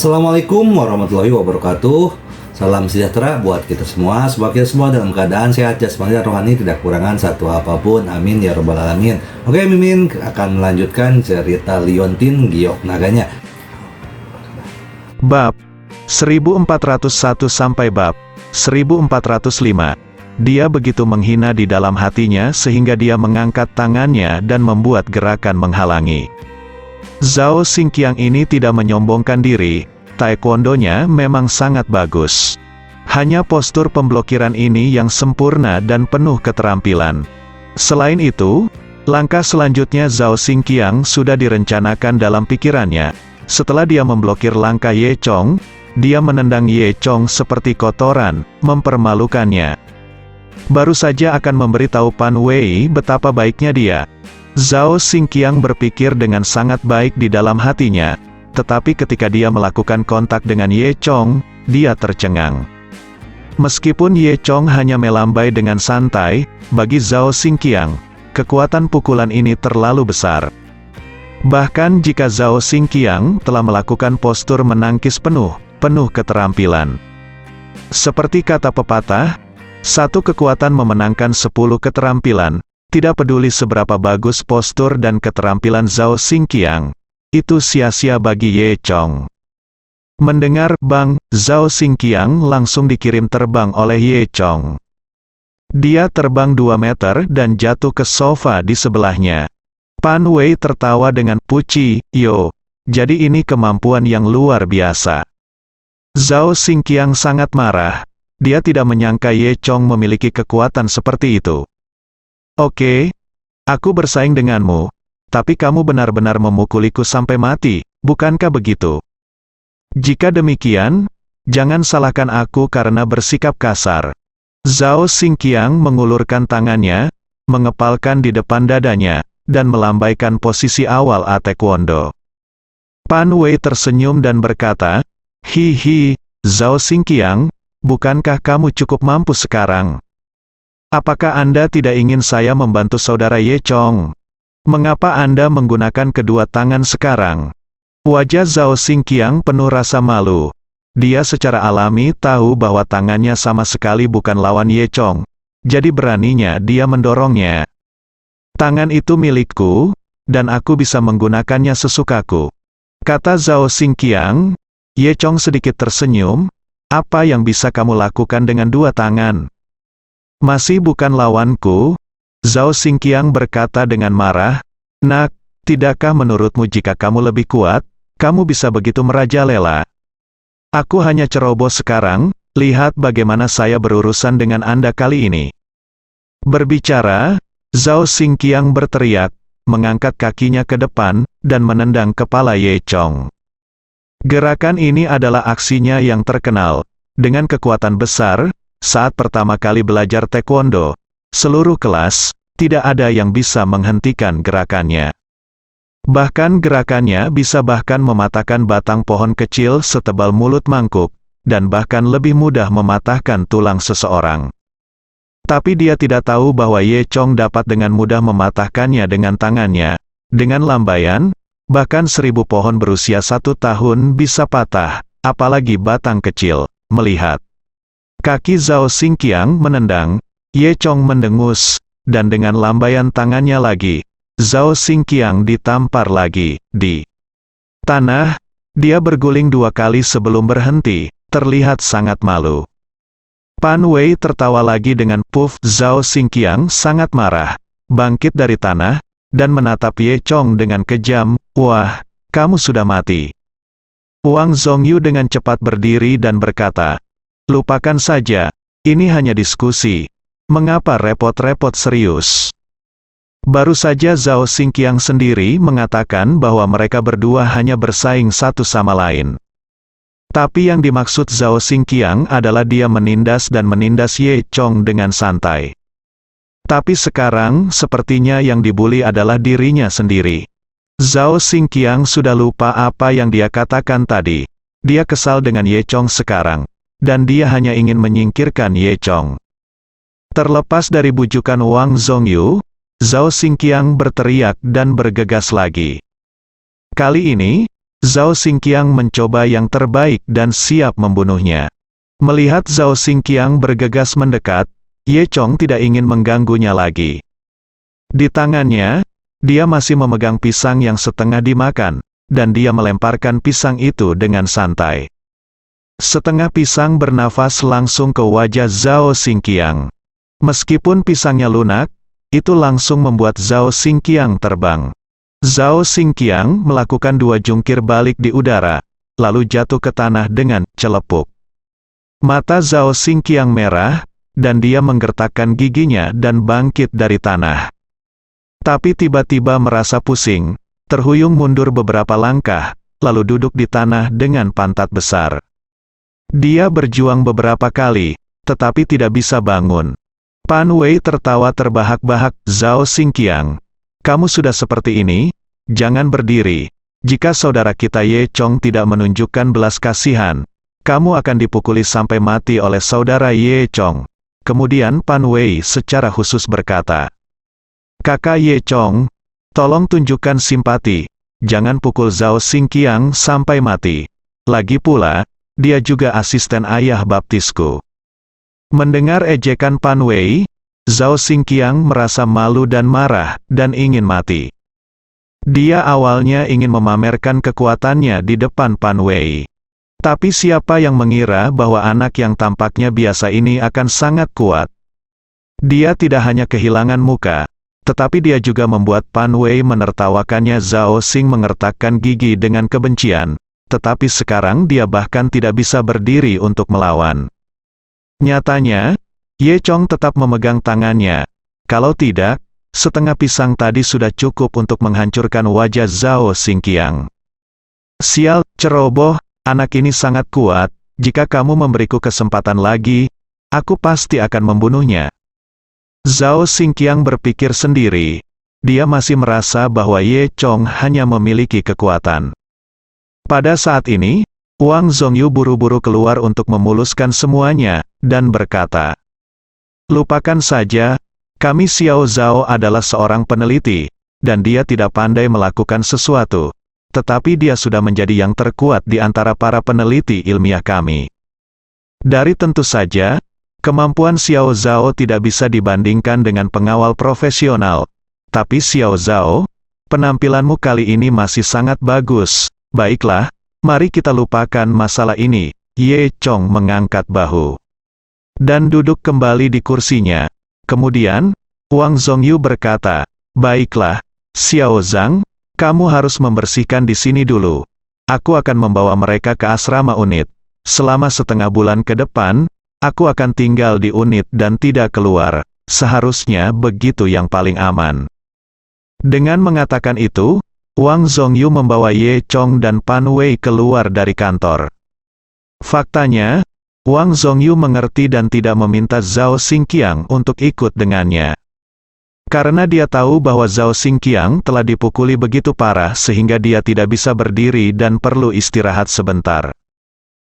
Assalamualaikum warahmatullahi wabarakatuh. Salam sejahtera buat kita semua. Semoga kita semua dalam keadaan sehat jasmani dan rohani, tidak kekurangan satu apapun. Amin ya robbal alamin. Oke, Mimin akan melanjutkan cerita Liontin Giok Naganya. Bab 1401 sampai bab 1405. Dia begitu menghina di dalam hatinya sehingga dia mengangkat tangannya dan membuat gerakan menghalangi. Zhao Xingqiang ini tidak menyombongkan diri, taekwondonya memang sangat bagus. Hanya postur pemblokiran ini yang sempurna dan penuh keterampilan. Selain itu, langkah selanjutnya Zhao Xingqiang sudah direncanakan dalam pikirannya. Setelah dia memblokir langkah Ye Chong, dia menendang Ye Chong seperti kotoran, mempermalukannya. Baru saja akan memberitahu Pan Wei betapa baiknya dia. Zhao Xingqiang berpikir dengan sangat baik di dalam hatinya, tetapi ketika dia melakukan kontak dengan Ye Chong, dia tercengang. Meskipun Ye Chong hanya melambai dengan santai, bagi Zhao Xingqiang, kekuatan pukulan ini terlalu besar. Bahkan jika Zhao Xingqiang telah melakukan postur menangkis penuh keterampilan. Seperti kata pepatah, satu kekuatan memenangkan 10 keterampilan. Tidak peduli seberapa bagus postur dan keterampilan Zhao Xingqiang, itu sia-sia bagi Ye Chong. Mendengar bang, Zhao Xingqiang langsung dikirim terbang oleh Ye Chong. Dia terbang 2 meter dan jatuh ke sofa di sebelahnya. Pan Wei tertawa dengan puji, "Yo, jadi ini kemampuan yang luar biasa." Zhao Xingqiang sangat marah. Dia tidak menyangka Ye Chong memiliki kekuatan seperti itu. "Oke, aku bersaing denganmu, tapi kamu benar-benar memukuliku sampai mati, bukankah begitu? Jika demikian, jangan salahkan aku karena bersikap kasar." Zhao Xingqiang mengulurkan tangannya, mengepalkan di depan dadanya, dan melambaikan posisi awal taekwondo. Pan Wei tersenyum dan berkata, "Hihi, Zhao Xingqiang, bukankah kamu cukup mampu sekarang? Apakah Anda tidak ingin saya membantu saudara Ye Chong? Mengapa Anda menggunakan kedua tangan sekarang?" Wajah Zhao Xingqiang penuh rasa malu. Dia secara alami tahu bahwa tangannya sama sekali bukan lawan Ye Chong. Jadi beraninya dia mendorongnya. "Tangan itu milikku, dan aku bisa menggunakannya sesukaku," kata Zhao Xingqiang. Ye Chong sedikit tersenyum. "Apa yang bisa kamu lakukan dengan dua tangan? Masih bukan lawanku?" Zhao Xingqiang berkata dengan marah, "Nak, tidakkah menurutmu jika kamu lebih kuat, kamu bisa begitu merajalela? Aku hanya ceroboh sekarang, lihat bagaimana saya berurusan dengan Anda kali ini." Berbicara, Zhao Xingqiang berteriak, mengangkat kakinya ke depan, dan menendang kepala Ye Chong. Gerakan ini adalah aksinya yang terkenal. Dengan kekuatan besar, saat pertama kali belajar taekwondo, seluruh kelas, tidak ada yang bisa menghentikan gerakannya. Bahkan gerakannya bisa mematahkan batang pohon kecil setebal mulut mangkuk, dan bahkan lebih mudah mematahkan tulang seseorang. Tapi dia tidak tahu bahwa Ye Chong dapat dengan mudah mematahkannya dengan tangannya. Dengan lambaian, bahkan 1000 pohon berusia 1 tahun bisa patah, apalagi batang kecil. Melihat kaki Zhao Xingqiang menendang, Ye Chong mendengus, dan dengan lambaian tangannya lagi, Zhao Xingqiang ditampar lagi di tanah. Dia berguling 2 kali sebelum berhenti, terlihat sangat malu. Pan Wei tertawa lagi dengan puff. Zhao Xingqiang sangat marah, bangkit dari tanah, dan menatap Ye Chong dengan kejam. "Wah, kamu sudah mati." Wang Zhongyu dengan cepat berdiri dan berkata, "Lupakan saja, ini hanya diskusi. Mengapa repot-repot serius?" Baru saja Zhao Xingqiang sendiri mengatakan bahwa mereka berdua hanya bersaing satu sama lain. Tapi yang dimaksud Zhao Xingqiang adalah dia menindas Ye Chong dengan santai. Tapi sekarang, sepertinya yang dibuli adalah dirinya sendiri. Zhao Xingqiang sudah lupa apa yang dia katakan tadi. Dia kesal dengan Ye Chong sekarang, dan dia hanya ingin menyingkirkan Ye Chong. Terlepas dari bujukan Wang Zhongyu, Zhao Xingqiang berteriak dan bergegas lagi. Kali ini, Zhao Xingqiang mencoba yang terbaik dan siap membunuhnya. Melihat Zhao Xingqiang bergegas mendekat, Ye Chong tidak ingin mengganggunya lagi. Di tangannya, dia masih memegang pisang yang setengah dimakan, dan dia melemparkan pisang itu dengan santai. Setengah pisang bernafas langsung ke wajah Zhao Xingqiang. Meskipun pisangnya lunak, itu langsung membuat Zhao Xingqiang terbang. Zhao Xingqiang melakukan 2 jungkir balik di udara, lalu jatuh ke tanah dengan celepuk. Mata Zhao Xingqiang merah, dan dia menggertakkan giginya dan bangkit dari tanah. Tapi tiba-tiba merasa pusing, terhuyung mundur beberapa langkah, lalu duduk di tanah dengan pantat besar. Dia berjuang beberapa kali, tetapi tidak bisa bangun. Pan Wei tertawa terbahak-bahak, "Zhao Xingqiang, kamu sudah seperti ini? Jangan berdiri. Jika saudara kita Ye Chong tidak menunjukkan belas kasihan, kamu akan dipukuli sampai mati oleh saudara Ye Chong." Kemudian Pan Wei secara khusus berkata, "Kakak Ye Chong, tolong tunjukkan simpati. Jangan pukul Zhao Xingqiang sampai mati. Lagi pula, dia juga asisten ayah baptisku." Mendengar ejekan Pan Wei, Zhao Xingqiang merasa malu dan marah, dan ingin mati. Dia awalnya ingin memamerkan kekuatannya di depan Pan Wei. Tapi siapa yang mengira bahwa anak yang tampaknya biasa ini akan sangat kuat? Dia tidak hanya kehilangan muka, tetapi dia juga membuat Pan Wei menertawakannya. Zhao Xing mengertakkan gigi dengan kebencian, tetapi sekarang dia bahkan tidak bisa berdiri untuk melawan. Nyatanya, Ye Chong tetap memegang tangannya. Kalau tidak, setengah pisang tadi sudah cukup untuk menghancurkan wajah Zhao Xingqiang. "Sial, ceroboh, anak ini sangat kuat. Jika kamu memberiku kesempatan lagi, aku pasti akan membunuhnya." Zhao Xingqiang berpikir sendiri. Dia masih merasa bahwa Ye Chong hanya memiliki kekuatan. Pada saat ini, Wang Zhongyu buru-buru keluar untuk memuluskan semuanya, dan berkata, "Lupakan saja, kami Xiao Zhao adalah seorang peneliti, dan dia tidak pandai melakukan sesuatu. Tetapi dia sudah menjadi yang terkuat di antara para peneliti ilmiah kami. Dari tentu saja, kemampuan Xiao Zhao tidak bisa dibandingkan dengan pengawal profesional. Tapi Xiao Zhao, penampilanmu kali ini masih sangat bagus. Baiklah, mari kita lupakan masalah ini." Ye Chong mengangkat bahu dan duduk kembali di kursinya. Kemudian, Wang Zhongyu berkata, "Baiklah, Xiao Zhang, kamu harus membersihkan di sini dulu. Aku akan membawa mereka ke asrama unit. Selama setengah bulan ke depan, aku akan tinggal di unit dan tidak keluar. Seharusnya begitu yang paling aman." Dengan mengatakan itu, Wang Zhongyu membawa Ye Chong dan Pan Wei keluar dari kantor. Faktanya, Wang Zhongyu mengerti dan tidak meminta Zhao Xingqiang untuk ikut dengannya. Karena dia tahu bahwa Zhao Xingqiang telah dipukuli begitu parah sehingga dia tidak bisa berdiri dan perlu istirahat sebentar.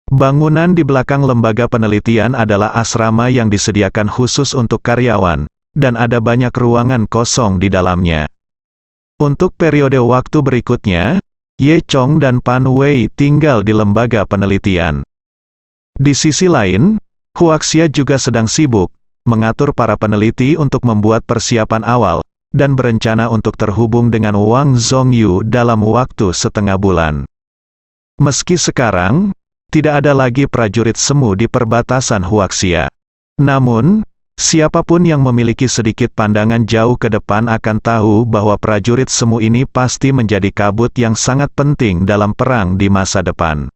Bangunan di belakang lembaga penelitian adalah asrama yang disediakan khusus untuk karyawan, dan ada banyak ruangan kosong di dalamnya. Untuk periode waktu berikutnya, Ye Chong dan Pan Wei tinggal di lembaga penelitian. Di sisi lain, Huaxia juga sedang sibuk, mengatur para peneliti untuk membuat persiapan awal, dan berencana untuk terhubung dengan Wang Zhongyu dalam waktu setengah bulan. Meski sekarang, tidak ada lagi prajurit semu di perbatasan Huaxia. Namun, siapapun yang memiliki sedikit pandangan jauh ke depan akan tahu bahwa prajurit semu ini pasti menjadi kabut yang sangat penting dalam perang di masa depan.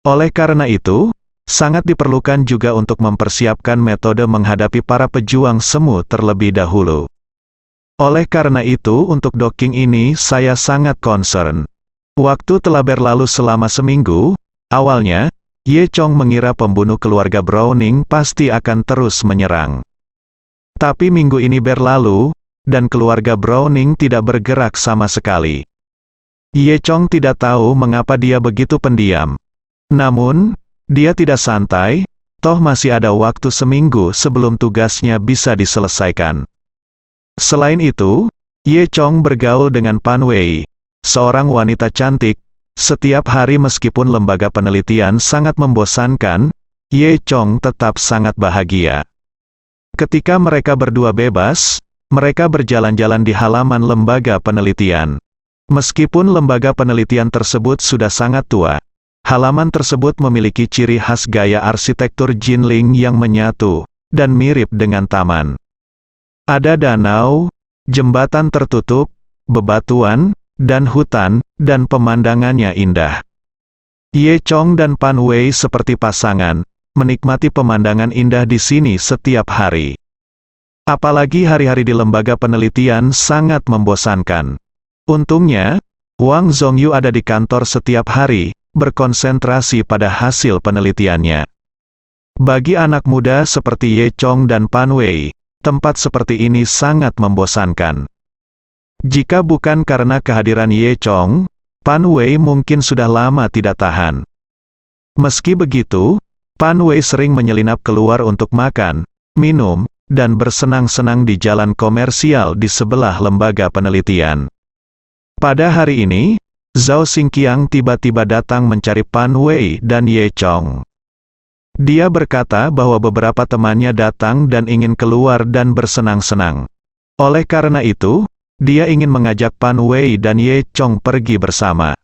Oleh karena itu, sangat diperlukan juga untuk mempersiapkan metode menghadapi para pejuang semu terlebih dahulu. Oleh karena itu untuk docking ini saya sangat concern. Waktu telah berlalu selama seminggu. Awalnya, Ye Chong mengira pembunuh keluarga Browning pasti akan terus menyerang. Tapi minggu ini berlalu, dan keluarga Browning tidak bergerak sama sekali. Ye Chong tidak tahu mengapa dia begitu pendiam. Namun, dia tidak santai, toh masih ada waktu seminggu sebelum tugasnya bisa diselesaikan. Selain itu, Ye Chong bergaul dengan Pan Wei, seorang wanita cantik, Setiap hari meskipun lembaga penelitian sangat membosankan, Ye Chong tetap sangat bahagia. Ketika mereka berdua bebas, mereka berjalan-jalan di halaman lembaga penelitian. Meskipun lembaga penelitian tersebut sudah sangat tua, halaman tersebut memiliki ciri khas gaya arsitektur Jinling yang menyatu, dan mirip dengan taman. Ada danau, jembatan tertutup, bebatuan, dan hutan, dan pemandangannya indah. Ye Chong dan Pan Wei seperti pasangan, menikmati pemandangan indah di sini setiap hari. Apalagi hari-hari di lembaga penelitian sangat membosankan. Untungnya, Wang Zhongyu ada di kantor setiap hari, berkonsentrasi pada hasil penelitiannya. Bagi anak muda seperti Ye Chong dan Pan Wei, tempat seperti ini sangat membosankan. Jika bukan karena kehadiran Ye Chong, Pan Wei mungkin sudah lama tidak tahan. Meski begitu, Pan Wei sering menyelinap keluar untuk makan, minum, dan bersenang-senang di jalan komersial di sebelah lembaga penelitian. Pada hari ini, Zhao Xingqiang tiba-tiba datang mencari Pan Wei dan Ye Chong. Dia berkata bahwa beberapa temannya datang dan ingin keluar dan bersenang-senang. Oleh karena itu, dia ingin mengajak Pan Wei dan Ye Chong pergi bersama.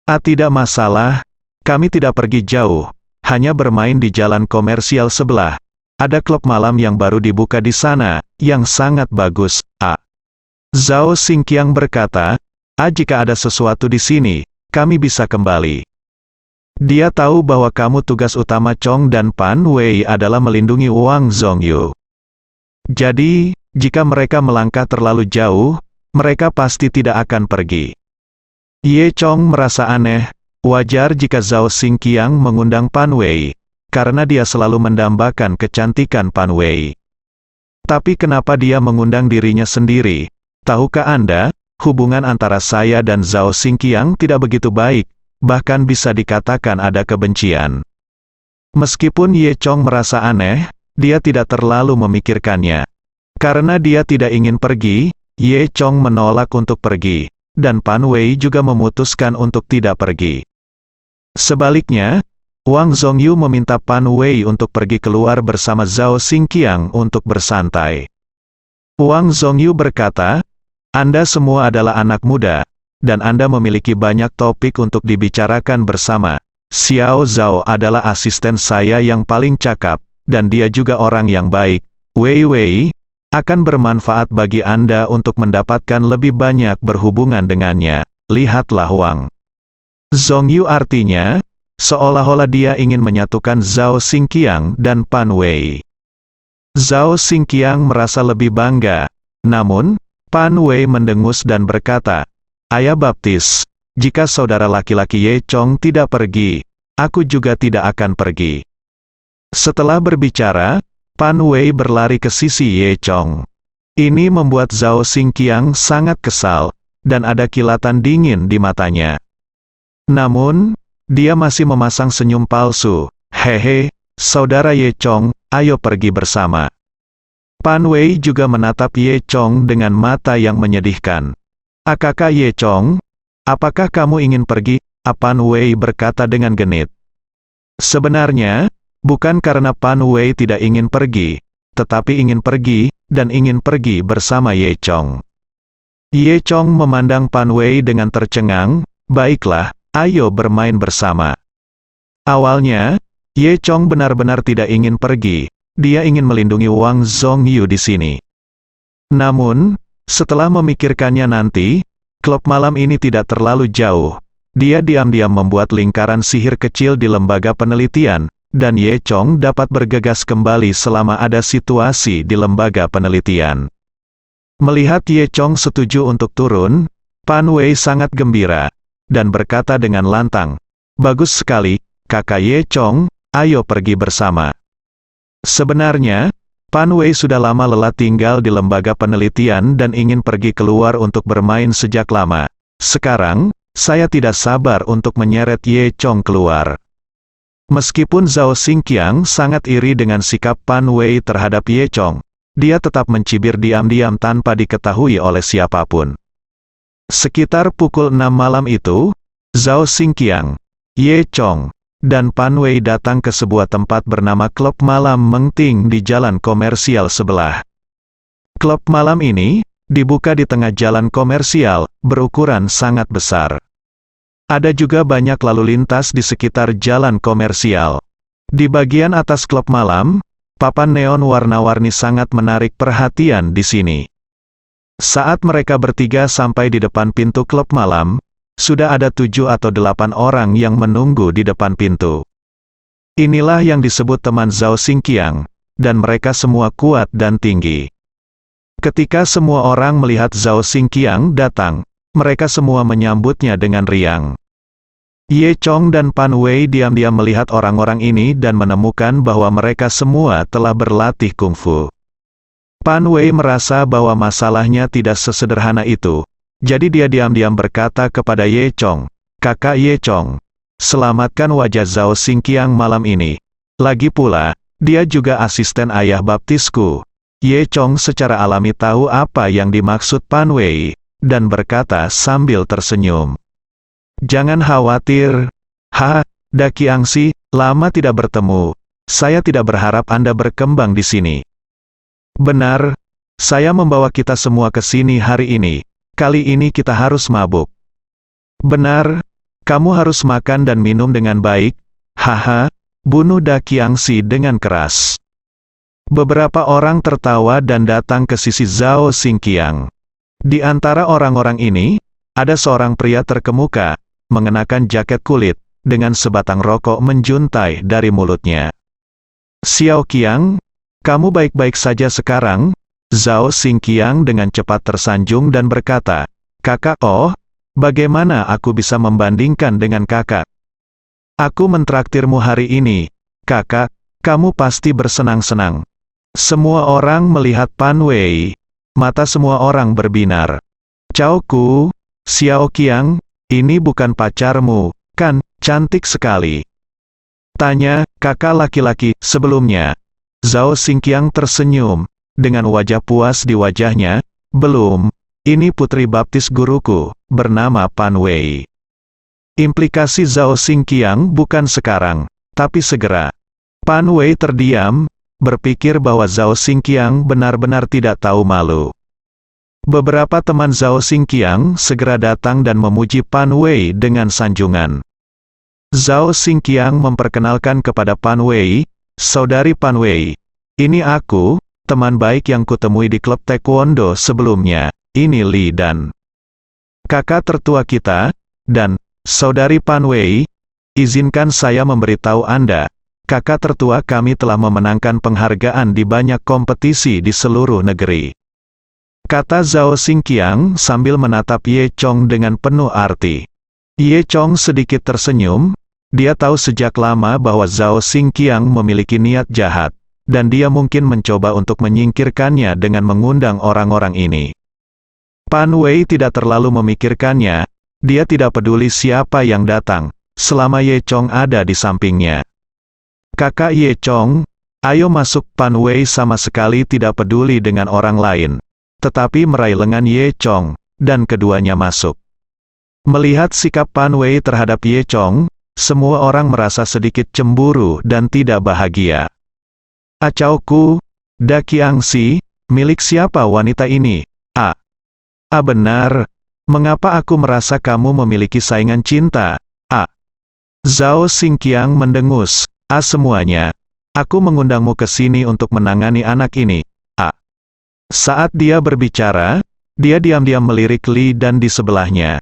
Tidak masalah, kami tidak pergi jauh, hanya bermain di jalan komersial sebelah. Ada klub malam yang baru dibuka di sana, yang sangat bagus. Zhao Xingqiang berkata, jika ada sesuatu di sini, kami bisa kembali. Dia tahu bahwa kamu tugas utama Chong dan Pan Wei adalah melindungi Wang Zhongyu. Jadi, jika mereka melangkah terlalu jauh, mereka pasti tidak akan pergi. Ye Chong merasa aneh, wajar jika Zhao Xingqiang mengundang Pan Wei, karena dia selalu mendambakan kecantikan Pan Wei. Tapi kenapa dia mengundang dirinya sendiri? Tahukah Anda, hubungan antara saya dan Zhao Xingqiang tidak begitu baik, bahkan bisa dikatakan ada kebencian. Meskipun Ye Chong merasa aneh, dia tidak terlalu memikirkannya. Karena dia tidak ingin pergi, Ye Chong menolak untuk pergi, dan Pan Wei juga memutuskan untuk tidak pergi. Sebaliknya, Wang Zhongyu meminta Pan Wei untuk pergi keluar bersama Zhao Xingqiang untuk bersantai. Wang Zhongyu berkata, Anda semua adalah anak muda, dan Anda memiliki banyak topik untuk dibicarakan bersama. Xiao Zhao adalah asisten saya yang paling cakap, dan dia juga orang yang baik. Wei akan bermanfaat bagi Anda untuk mendapatkan lebih banyak berhubungan dengannya. Lihatlah Wang Zhongyu artinya, seolah-olah dia ingin menyatukan Zhao Xingqiang dan Pan Wei. Zhao Xingqiang merasa lebih bangga, namun, Pan Wei mendengus dan berkata, Ayah baptis, jika saudara laki-laki Ye Chong tidak pergi, aku juga tidak akan pergi. Setelah berbicara, Pan Wei berlari ke sisi Ye Chong. Ini membuat Zhao Xingqiang sangat kesal, dan ada kilatan dingin di matanya. Namun, dia masih memasang senyum palsu. Hehe, saudara Ye Chong, ayo pergi bersama. Pan Wei juga menatap Ye Chong dengan mata yang menyedihkan. Kakak Ye Chong, apakah kamu ingin pergi? Pan Wei berkata dengan genit. Sebenarnya, bukan karena Pan Wei tidak ingin pergi, tetapi ingin pergi, dan ingin pergi bersama Ye Chong. Ye Chong memandang Pan Wei dengan tercengang, baiklah, ayo bermain bersama. Awalnya, Ye Chong benar-benar tidak ingin pergi, dia ingin melindungi Wang Zhongyu di sini. Namun, setelah memikirkannya nanti, klub malam ini tidak terlalu jauh. Dia diam-diam membuat lingkaran sihir kecil di lembaga penelitian, dan Ye Chong dapat bergegas kembali selama ada situasi di lembaga penelitian. Melihat Ye Chong setuju untuk turun, Pan Wei sangat gembira, dan berkata dengan lantang, Bagus sekali, kakak Ye Chong, ayo pergi bersama. Sebenarnya, Pan Wei sudah lama lelah tinggal di lembaga penelitian dan ingin pergi keluar untuk bermain sejak lama. Sekarang, saya tidak sabar untuk menyeret Ye Chong keluar. Meskipun Zhao Xingqiang sangat iri dengan sikap Pan Wei terhadap Ye Chong, dia tetap mencibir diam-diam tanpa diketahui oleh siapapun. Sekitar pukul 6 malam itu, Zhao Xingqiang, Ye Chong, dan Pan Wei datang ke sebuah tempat bernama Klub Malam Mengting di jalan komersial sebelah. Klub malam ini dibuka di tengah jalan komersial, berukuran sangat besar. Ada juga banyak lalu lintas di sekitar jalan komersial. Di bagian atas klub malam, papan neon warna-warni sangat menarik perhatian di sini. Saat mereka bertiga sampai di depan pintu klub malam, sudah ada 7 atau 8 orang yang menunggu di depan pintu. Inilah yang disebut teman Zhao Xingqiang, dan mereka semua kuat dan tinggi. Ketika semua orang melihat Zhao Xingqiang datang, mereka semua menyambutnya dengan riang. Ye Chong dan Pan Wei diam-diam melihat orang-orang ini dan menemukan bahwa mereka semua telah berlatih kungfu. Pan Wei merasa bahwa masalahnya tidak sesederhana itu, jadi dia diam-diam berkata kepada Ye Chong, "Kakak Ye Chong, selamatkan wajah Zhao Xingqiang malam ini. Lagi pula, dia juga asisten ayah baptisku." Ye Chong secara alami tahu apa yang dimaksud Pan Wei, dan berkata sambil tersenyum, "Jangan khawatir. Daki Angsi, lama tidak bertemu. Saya tidak berharap Anda berkembang di sini." "Benar. Saya membawa kita semua ke sini hari ini. Kali ini kita harus mabuk." "Benar. Kamu harus makan dan minum dengan baik." Bunuh Daki Angsi dengan keras. Beberapa orang tertawa dan datang ke sisi Zhao Xingqiang. Di antara orang-orang ini, ada seorang pria terkemuka, mengenakan jaket kulit, dengan sebatang rokok menjuntai dari mulutnya. "Xiao Qiang, kamu baik-baik saja sekarang?" Zhao Xingqiang dengan cepat tersanjung dan berkata, "Kakak, bagaimana aku bisa membandingkan dengan kakak? Aku mentraktirmu hari ini, kakak, kamu pasti bersenang-senang." Semua orang melihat Pan Wei. Mata semua orang berbinar. "Cao Ku, Xiao Qiang, ini bukan pacarmu, kan? Cantik sekali," tanya kakak laki-laki sebelumnya. Zhao Xingqiang tersenyum, dengan wajah puas di wajahnya. "Belum, ini putri baptis guruku, bernama Pan Wei." Implikasi Zhao Xingqiang bukan sekarang, tapi segera. Pan Wei terdiam, berpikir bahwa Zhao Xingqiang benar-benar tidak tahu malu. Beberapa teman Zhao Xingqiang segera datang dan memuji Pan Wei dengan sanjungan. Zhao Xingqiang memperkenalkan kepada Pan Wei, "Saudari Pan Wei, ini aku, teman baik yang kutemui di klub taekwondo sebelumnya, ini Li dan kakak tertua kita, dan, Saudari Pan Wei, izinkan saya memberitahu Anda, kakak tertua kami telah memenangkan penghargaan di banyak kompetisi di seluruh negeri," kata Zhao Xingqiang sambil menatap Ye Chong dengan penuh arti. Ye Chong sedikit tersenyum, dia tahu sejak lama bahwa Zhao Xingqiang memiliki niat jahat, dan dia mungkin mencoba untuk menyingkirkannya dengan mengundang orang-orang ini. Pan Wei tidak terlalu memikirkannya, dia tidak peduli siapa yang datang, selama Ye Chong ada di sampingnya. "Kakak Ye Chong, ayo masuk." Pan Wei sama sekali tidak peduli dengan orang lain, tetapi meraih lengan Ye Chong, dan keduanya masuk. Melihat sikap Pan Wei terhadap Ye Chong, semua orang merasa sedikit cemburu dan tidak bahagia. "Cao Ku, Daki Angsi, milik siapa wanita ini?" Benar. Mengapa aku merasa kamu memiliki saingan cinta?" Zhao Xingqiang mendengus. Semuanya. Aku mengundangmu ke sini untuk menangani anak ini." Saat dia berbicara, dia diam-diam melirik Li Dan di sebelahnya.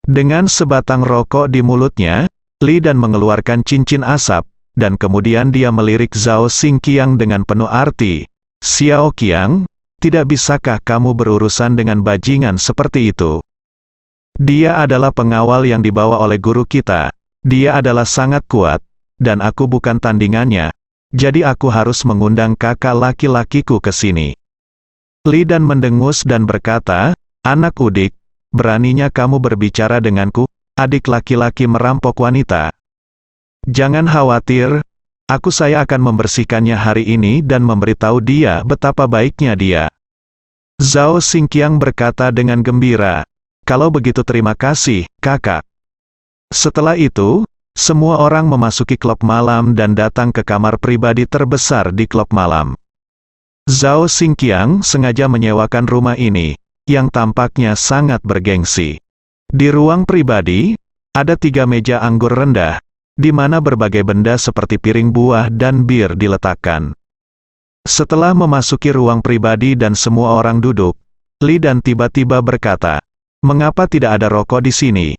Dengan sebatang rokok di mulutnya, Li Dan mengeluarkan cincin asap, dan kemudian dia melirik Zhao Xingqiang dengan penuh arti. "Xiao Qiang, tidak bisakah kamu berurusan dengan bajingan seperti itu? Dia adalah pengawal yang dibawa oleh guru kita. Dia adalah sangat kuat, dan aku bukan tandingannya, jadi aku harus mengundang kakak laki-lakiku ke sini." Li Dan mendengus dan berkata, "Anak udik, beraninya kamu berbicara denganku, adik laki-laki merampok wanita. Jangan khawatir, saya akan membersihkannya hari ini dan memberitahu dia betapa baiknya dia." Zhao Xingqiang berkata dengan gembira, "Kalau begitu terima kasih, kakak." Setelah itu, semua orang memasuki klub malam dan datang ke kamar pribadi terbesar di klub malam. Zhao Xingqiang sengaja menyewakan rumah ini, yang tampaknya sangat bergengsi. Di ruang pribadi, ada 3 meja anggur rendah, di mana berbagai benda seperti piring buah dan bir diletakkan. Setelah memasuki ruang pribadi dan semua orang duduk, Li Dan tiba-tiba berkata, "Mengapa tidak ada rokok di sini?"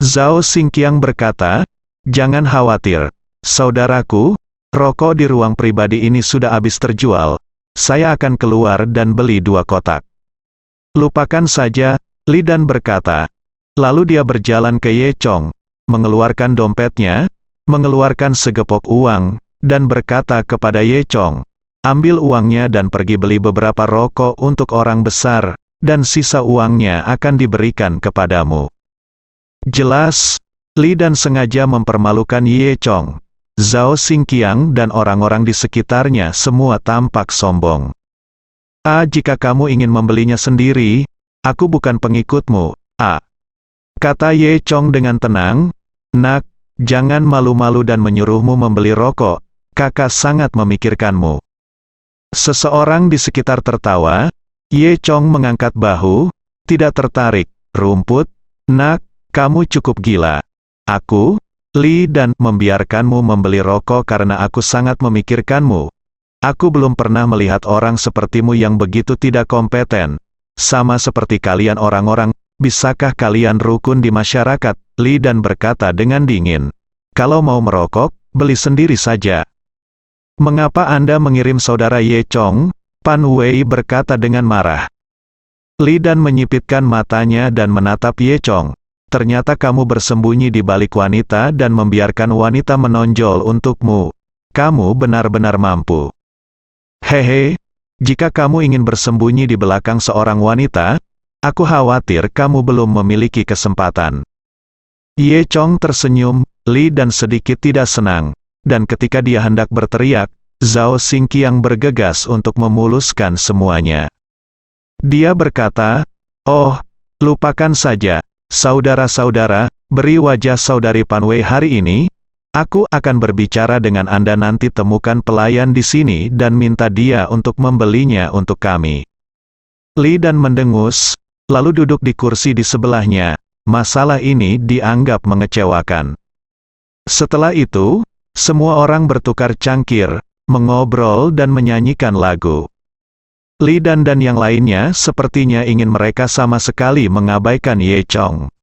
Zhao Xingqiang berkata, "Jangan khawatir, saudaraku, rokok di ruang pribadi ini sudah habis terjual. Saya akan keluar dan beli 2 kotak." "Lupakan saja," Li Dan berkata. Lalu dia berjalan ke Ye Chong, mengeluarkan dompetnya, mengeluarkan segepok uang, dan berkata kepada Ye Chong, "Ambil uangnya dan pergi beli beberapa rokok untuk orang besar, dan sisa uangnya akan diberikan kepadamu." Jelas, Li Dan sengaja mempermalukan Ye Chong. Zhao Xingqiang dan orang-orang di sekitarnya semua tampak sombong. Jika kamu ingin membelinya sendiri, aku bukan pengikutmu, kata Ye Chong dengan tenang. "Nak, jangan malu-malu dan menyuruhmu membeli rokok, kakak sangat memikirkanmu." Seseorang di sekitar tertawa. Ye Chong mengangkat bahu, "Tidak tertarik, rumput, nak, kamu cukup gila. Aku, Li Dan, membiarkanmu membeli rokok karena aku sangat memikirkanmu. Aku belum pernah melihat orang sepertimu yang begitu tidak kompeten. Sama seperti kalian orang-orang. Bisakah kalian rukun di masyarakat?" Li Dan berkata dengan dingin. "Kalau mau merokok, beli sendiri saja." "Mengapa Anda mengirim saudara Ye Chong?" Pan Wei berkata dengan marah. Li Dan menyipitkan matanya dan menatap Ye Chong. "Ternyata kamu bersembunyi di balik wanita dan membiarkan wanita menonjol untukmu. Kamu benar-benar mampu. Hehe, jika kamu ingin bersembunyi di belakang seorang wanita, aku khawatir kamu belum memiliki kesempatan." Ye Chong tersenyum. Li Dan sedikit tidak senang, dan ketika dia hendak berteriak, Zhao Xingqiang bergegas untuk memuluskan semuanya. Dia berkata, "Oh, lupakan saja, saudara-saudara, beri wajah saudari Pan Wei hari ini. Aku akan berbicara dengan Anda nanti. Temukan pelayan di sini dan minta dia untuk membelinya untuk kami." Li Dan mendengus, lalu duduk di kursi di sebelahnya. Masalah ini dianggap mengecewakan. Setelah itu, semua orang bertukar cangkir, mengobrol dan menyanyikan lagu. Li Dan yang lainnya sepertinya ingin mereka sama sekali mengabaikan Ye Chong.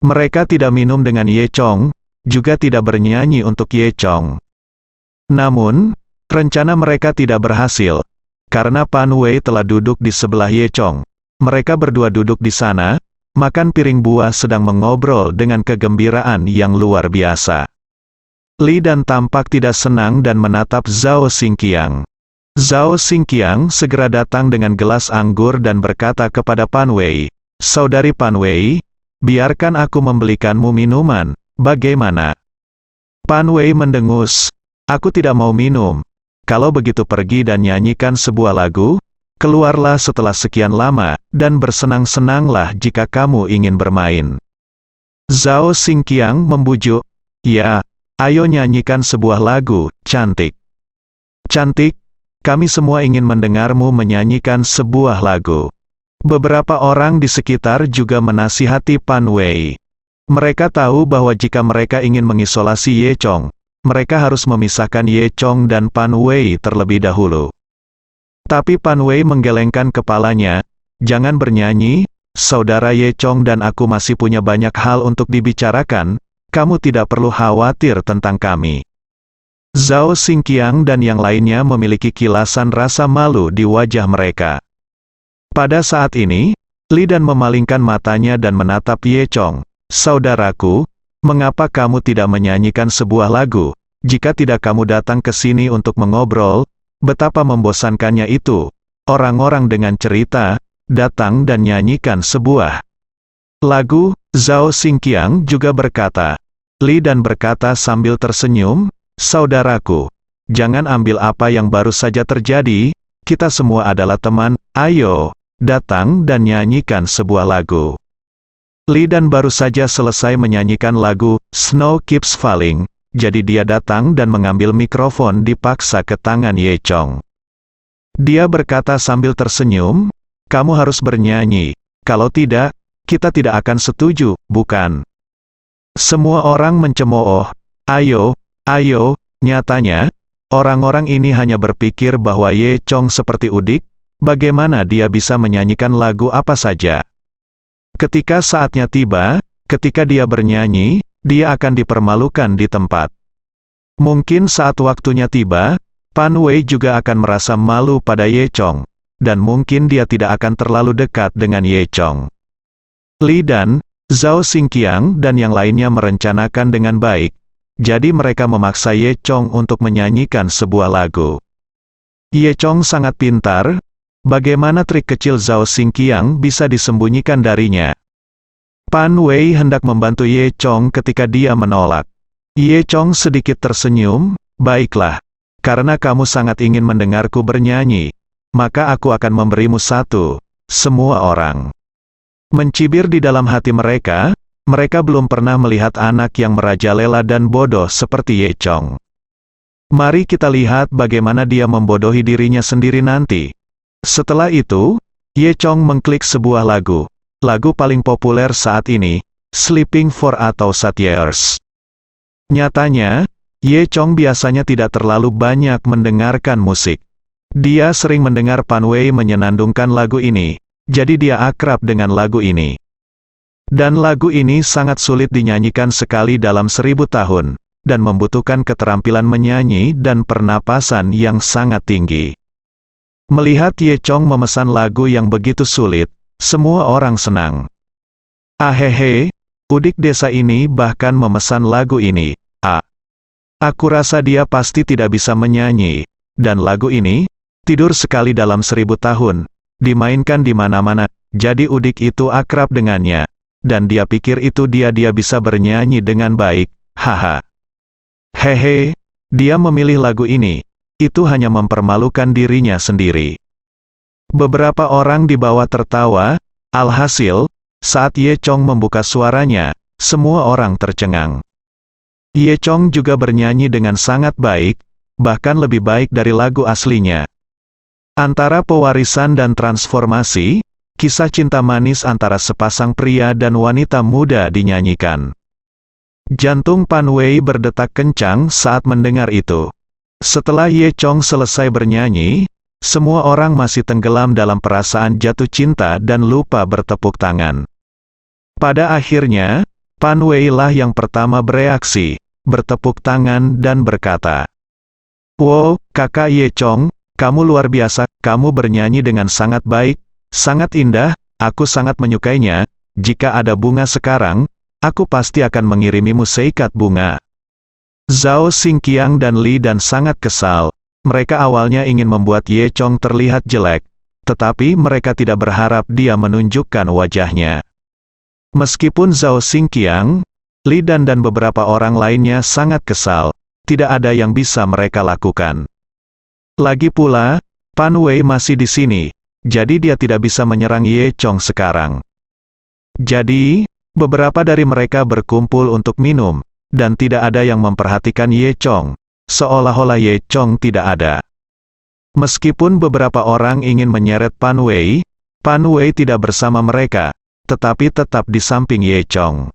Mereka tidak minum dengan Ye Chong, juga tidak bernyanyi untuk Ye Chong. Namun, rencana mereka tidak berhasil, karena Pan Wei telah duduk di sebelah Ye Chong. Mereka berdua duduk di sana, makan piring buah sedang mengobrol dengan kegembiraan yang luar biasa. Li Dan tampak tidak senang dan menatap Zhao Xingqiang. Zhao Xingqiang segera datang dengan gelas anggur dan berkata kepada Pan Wei, "Saudari Pan Wei, biarkan aku membelikanmu minuman, bagaimana?" Pan Wei mendengus, "Aku tidak mau minum. Kalau begitu pergi dan nyanyikan sebuah lagu. Keluarlah setelah sekian lama, dan bersenang-senanglah jika kamu ingin bermain." Zhao Xingqiang membujuk, "Ya, ayo nyanyikan sebuah lagu, cantik." "Cantik, kami semua ingin mendengarmu menyanyikan sebuah lagu." Beberapa orang di sekitar juga menasihati Pan Wei. Mereka tahu bahwa jika mereka ingin mengisolasi Ye Chong, mereka harus memisahkan Ye Chong dan Pan Wei terlebih dahulu. Tapi Pan Wei menggelengkan kepalanya, "Jangan bernyanyi, saudara Ye Chong dan aku masih punya banyak hal untuk dibicarakan, kamu tidak perlu khawatir tentang kami." Zhao Xingqiang dan yang lainnya memiliki kilasan rasa malu di wajah mereka. Pada saat ini, Li Dan memalingkan matanya dan menatap Ye Chong. "Saudaraku, mengapa kamu tidak menyanyikan sebuah lagu? Jika tidak kamu datang ke sini untuk mengobrol, betapa membosankannya itu. Orang-orang dengan cerita, datang dan nyanyikan sebuah lagu." Zhao Xingqiang juga berkata. Li Dan berkata sambil tersenyum, "Saudaraku, jangan ambil apa yang baru saja terjadi, kita semua adalah teman, ayo, datang dan nyanyikan sebuah lagu." Li Dan baru saja selesai menyanyikan lagu Snow Keeps Falling, jadi dia datang dan mengambil mikrofon dipaksa ke tangan Ye Chong. Dia berkata sambil tersenyum, "Kamu harus bernyanyi, kalau tidak, kita tidak akan setuju, bukan?" Semua orang mencemooh, "Ayo, ayo." Nyatanya, orang-orang ini hanya berpikir bahwa Ye Chong seperti udik, bagaimana dia bisa menyanyikan lagu apa saja. Ketika saatnya tiba, ketika dia bernyanyi, dia akan dipermalukan di tempat. Mungkin saat waktunya tiba, Pan Wei juga akan merasa malu pada Ye Chong, dan mungkin dia tidak akan terlalu dekat dengan Ye Chong. Li Dan, Zhao Xingqiang dan yang lainnya merencanakan dengan baik, jadi mereka memaksa Ye Chong untuk menyanyikan sebuah lagu. Ye Chong sangat pintar. Bagaimana trik kecil Zhao Xingqiang bisa disembunyikan darinya? Pan Wei hendak membantu Ye Chong ketika dia menolak. Ye Chong sedikit tersenyum, "Baiklah, karena kamu sangat ingin mendengarku bernyanyi, maka aku akan memberimu satu." Semua orang mencibir di dalam hati mereka, mereka belum pernah melihat anak yang merajalela dan bodoh seperti Ye Chong. Mari kita lihat bagaimana dia membodohi dirinya sendiri nanti. Setelah itu, Ye Chong mengklik sebuah lagu paling populer saat ini, Sleeping for a Thousand Years. Nyatanya, Ye Chong biasanya tidak terlalu banyak mendengarkan musik. Dia sering mendengar Pan Wei menyenandungkan lagu ini, jadi dia akrab dengan lagu ini. Dan lagu ini sangat sulit dinyanyikan sekali dalam 1000 tahun, dan membutuhkan keterampilan menyanyi dan pernapasan yang sangat tinggi. Melihat Ye Chong memesan lagu yang begitu sulit, semua orang senang. "Ahehe, udik desa ini bahkan memesan lagu ini. Aku rasa dia pasti tidak bisa menyanyi. Dan lagu ini, tidur sekali dalam 1000 tahun, dimainkan di mana-mana, jadi udik itu akrab dengannya. Dan dia pikir itu dia bisa bernyanyi dengan baik, haha. Hehe, dia memilih lagu ini. Itu hanya mempermalukan dirinya sendiri." Beberapa orang di bawah tertawa, alhasil, saat Ye Chong membuka suaranya, semua orang tercengang. Ye Chong juga bernyanyi dengan sangat baik, bahkan lebih baik dari lagu aslinya. Antara pewarisan dan transformasi, kisah cinta manis antara sepasang pria dan wanita muda dinyanyikan. Jantung Pan Wei berdetak kencang saat mendengar itu. Setelah Ye Chong selesai bernyanyi, semua orang masih tenggelam dalam perasaan jatuh cinta dan lupa bertepuk tangan. Pada akhirnya, Pan Wei lah yang pertama bereaksi, bertepuk tangan dan berkata, "Wow, kakak Ye Chong, kamu luar biasa, kamu bernyanyi dengan sangat baik, sangat indah, aku sangat menyukainya. Jika ada bunga sekarang, aku pasti akan mengirimimu seikat bunga." Zhao Xingqiang dan Li Dan sangat kesal. Mereka awalnya ingin membuat Ye Chong terlihat jelek, tetapi mereka tidak berharap dia menunjukkan wajahnya. Meskipun Zhao Xingqiang, Li Dan dan beberapa orang lainnya sangat kesal, tidak ada yang bisa mereka lakukan. Lagi pula, Pan Wei masih di sini, jadi dia tidak bisa menyerang Ye Chong sekarang. Jadi, beberapa dari mereka berkumpul untuk minum, dan tidak ada yang memperhatikan Ye Chong, seolah-olah Ye Chong tidak ada. Meskipun beberapa orang ingin menyeret Pan Wei tidak bersama mereka, tetapi tetap di samping Ye Chong.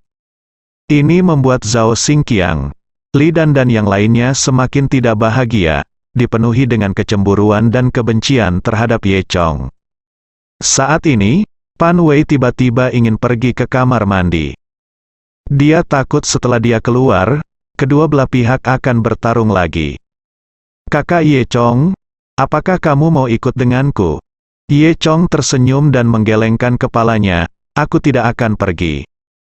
Ini membuat Zhao Xingqiang, Li Dan yang lainnya semakin tidak bahagia, dipenuhi dengan kecemburuan dan kebencian terhadap Ye Chong. Saat ini, Pan Wei tiba-tiba ingin pergi ke kamar mandi. Dia takut setelah dia keluar, kedua belah pihak akan bertarung lagi. "Kakak Ye Chong, apakah kamu mau ikut denganku?" Ye Chong tersenyum dan menggelengkan kepalanya, "Aku tidak akan pergi."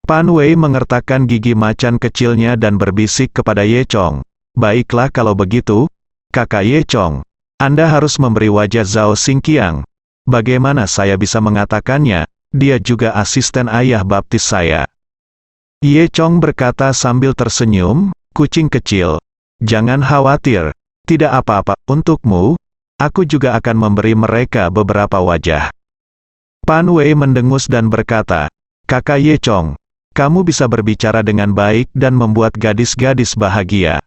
Pan Wei mengertakkan gigi macan kecilnya dan berbisik kepada Ye Chong, "Baiklah kalau begitu, kakak Ye Chong, Anda harus memberi wajah Zhao Xingqiang. Bagaimana saya bisa mengatakannya, dia juga asisten ayah baptis saya." Ye Chong berkata sambil tersenyum, "Kucing kecil, jangan khawatir, tidak apa-apa, untukmu, aku juga akan memberi mereka beberapa wajah." Pan Wei mendengus dan berkata, Kakak Ye Chong, kamu bisa berbicara dengan baik dan membuat gadis-gadis bahagia.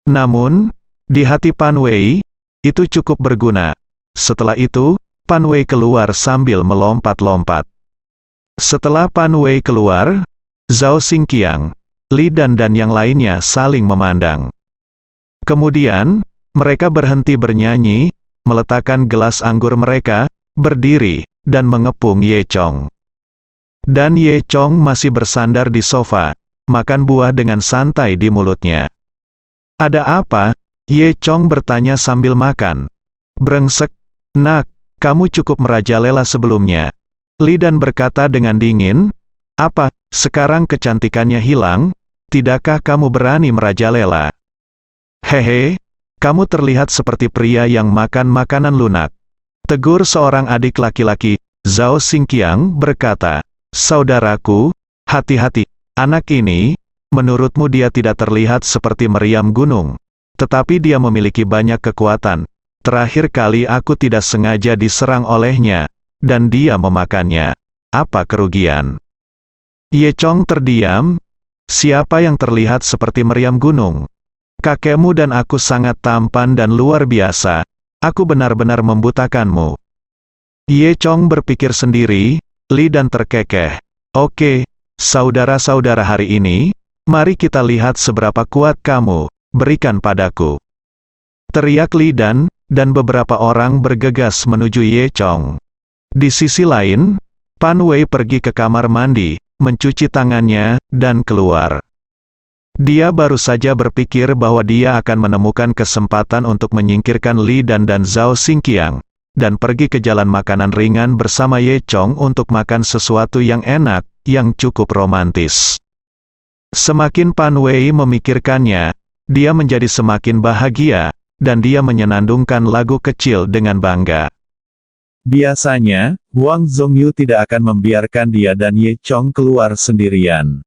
Namun, di hati Pan Wei, itu cukup berguna. Setelah itu, Pan Wei keluar sambil melompat-lompat. Setelah Pan Wei keluar, Zhao Xingqiang, Li Dan yang lainnya saling memandang. Kemudian, mereka berhenti bernyanyi, meletakkan gelas anggur mereka, berdiri, dan mengepung Ye Chong. Dan Ye Chong masih bersandar di sofa, makan buah dengan santai di mulutnya. Ada apa? Ye Chong bertanya sambil makan. Brengsek, nak, kamu cukup merajalela sebelumnya. Li Dan berkata dengan dingin, apa, sekarang kecantikannya hilang? Tidakkah kamu berani merajalela? Hehe, kamu terlihat seperti pria yang makan makanan lunak. Tegur seorang adik laki-laki, Zhao Xingqiang berkata, saudaraku, hati-hati, anak ini, menurutmu dia tidak terlihat seperti meriam gunung. Tetapi dia memiliki banyak kekuatan. Terakhir kali aku tidak sengaja diserang olehnya, dan dia memakannya. Apa kerugian? Ye Chong terdiam. Siapa yang terlihat seperti meriam gunung? Kakekmu dan aku sangat tampan dan luar biasa. Aku benar-benar membutakanmu. Ye Chong berpikir sendiri. Li Dan terkekeh. Oke, saudara-saudara hari ini, mari kita lihat seberapa kuat kamu, berikan padaku. Teriak Li Dan beberapa orang bergegas menuju Ye Chong. Di sisi lain, Pan Wei pergi ke kamar mandi, mencuci tangannya, dan keluar. Dia baru saja berpikir bahwa dia akan menemukan kesempatan untuk menyingkirkan Li Dan Zhao Xingqiang, dan pergi ke jalan makanan ringan bersama Ye Chong untuk makan sesuatu yang enak, yang cukup romantis. Semakin Pan Wei memikirkannya, dia menjadi semakin bahagia, dan dia menyenandungkan lagu kecil dengan bangga. Biasanya, Wang Zhongyu tidak akan membiarkan dia dan Ye Chong keluar sendirian.